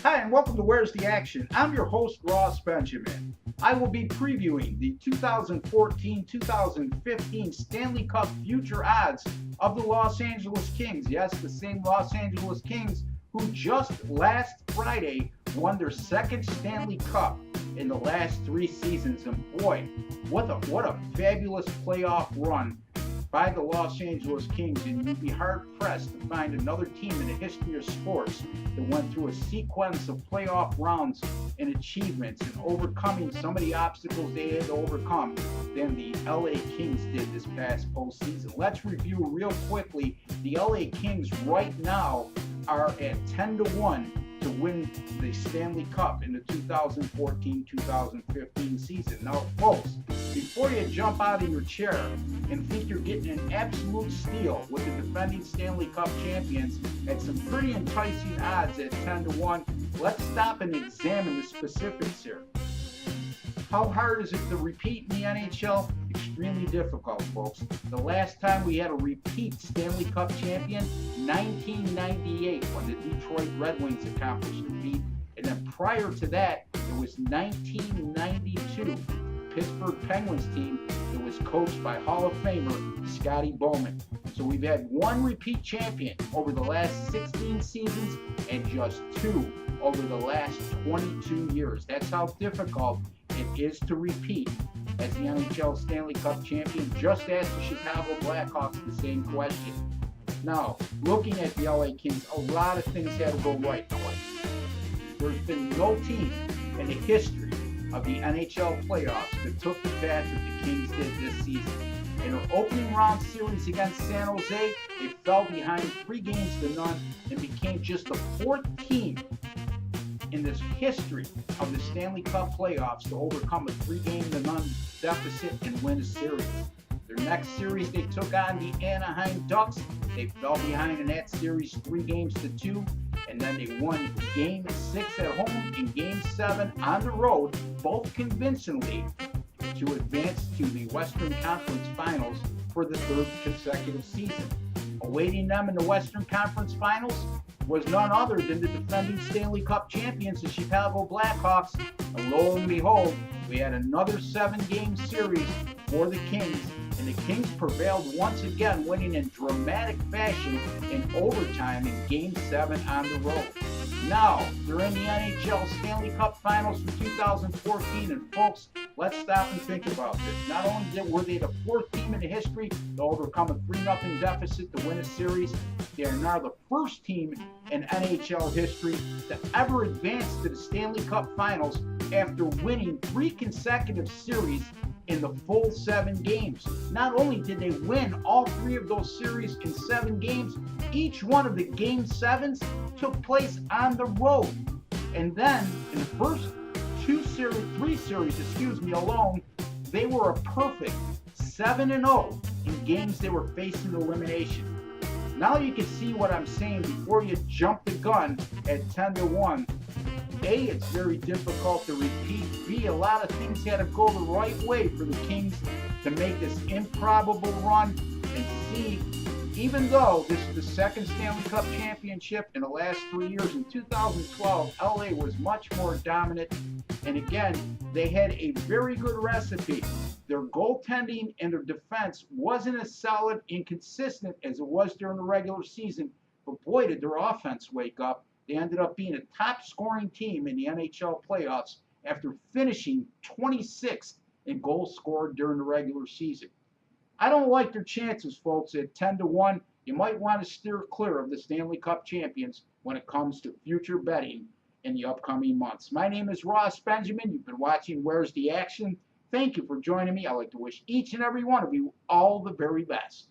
Hi, and welcome to Where's the Action? I'm your host, Ross Benjamin. I will be previewing the 2014-2015 Stanley Cup future odds of the Los Angeles Kings. Yes, the same Los Angeles Kings who just last Friday won their second Stanley Cup in the last 3 seasons. And boy, what a fabulous playoff run by the Los Angeles Kings, and you'd be hard-pressed to find another team in the history of sports that went through a sequence of playoff rounds and achievements and overcoming some of the obstacles they had to overcome than the LA Kings did this past postseason. Let's review real quickly. The LA Kings right now are at 10-1 to win the Stanley Cup in the 2014-2015 season. Now, folks, before you jump out of your chair and think you're getting an absolute steal with the defending Stanley Cup champions at some pretty enticing odds at 10-1, let's stop and examine the specifics here. How hard is it to repeat in the NHL? Extremely difficult, folks. The last time we had a repeat Stanley Cup champion, 1998, when the Detroit Red Wings accomplished the feat. And then prior to that, it was 1992, Pittsburgh Penguins team that was coached by Hall of Famer Scotty Bowman. So we've had one repeat champion over the last 16 seasons and just two over the last 22 years. That's how difficult it is to repeat as the NHL Stanley Cup champion. Just ask the Chicago Blackhawks the same question. Now, looking at the LA Kings, a lot of things had to go right. There's been no team in the history of the NHL playoffs that took the path that the Kings did this season. In their opening round series against San Jose, they fell behind 3-0 and became just the fourth team in this history of the Stanley Cup playoffs to overcome a 3-0 deficit and win a series. Their next series, they took on the Anaheim Ducks. They fell behind in that series 3-2, and then they won Game 6 at home and Game 7 on the road, both convincingly, to advance to the Western Conference Finals for the third consecutive season. Awaiting them in the Western Conference Finals was none other than the defending Stanley Cup champions, the Chicago Blackhawks. And lo and behold, we had another 7-game series for the Kings, and the Kings prevailed once again, winning in dramatic fashion in overtime in Game 7 on the road. Now, they're in the NHL Stanley Cup Finals for 2014, and folks, let's stop and think about this. Not only were they the fourth team in the history to overcome a 3-0 deficit to win a series, they are now the first team in NHL history to ever advance to the Stanley Cup Finals after winning 3 consecutive series in the full 7 games. Not only did they win all 3 of those series in 7 games, each one of the Game 7s took place on the road. And then, in the first 3 series alone, they were a perfect 7-0 in games they were facing elimination. Now you can see what I'm saying before you jump the gun at 10-1. A, it's very difficult to repeat. B, a lot of things had to go the right way for the Kings to make this improbable run. And C, even though this is the second Stanley Cup championship in the last 3 years, in 2012, LA was much more dominant. And again, they had a very good recipe. Their goaltending and their defense wasn't as solid and consistent as it was during the regular season. But boy, did their offense wake up. They ended up being a top scoring team in the NHL playoffs after finishing 26th in goals scored during the regular season. I don't like their chances, folks, at 10-1. You might want to steer clear of the Stanley Cup champions when it comes to future betting in the upcoming months. My name is Ross Benjamin. You've been watching Where's the Action? Thank you for joining me. I'd like to wish each and every one of you all the very best.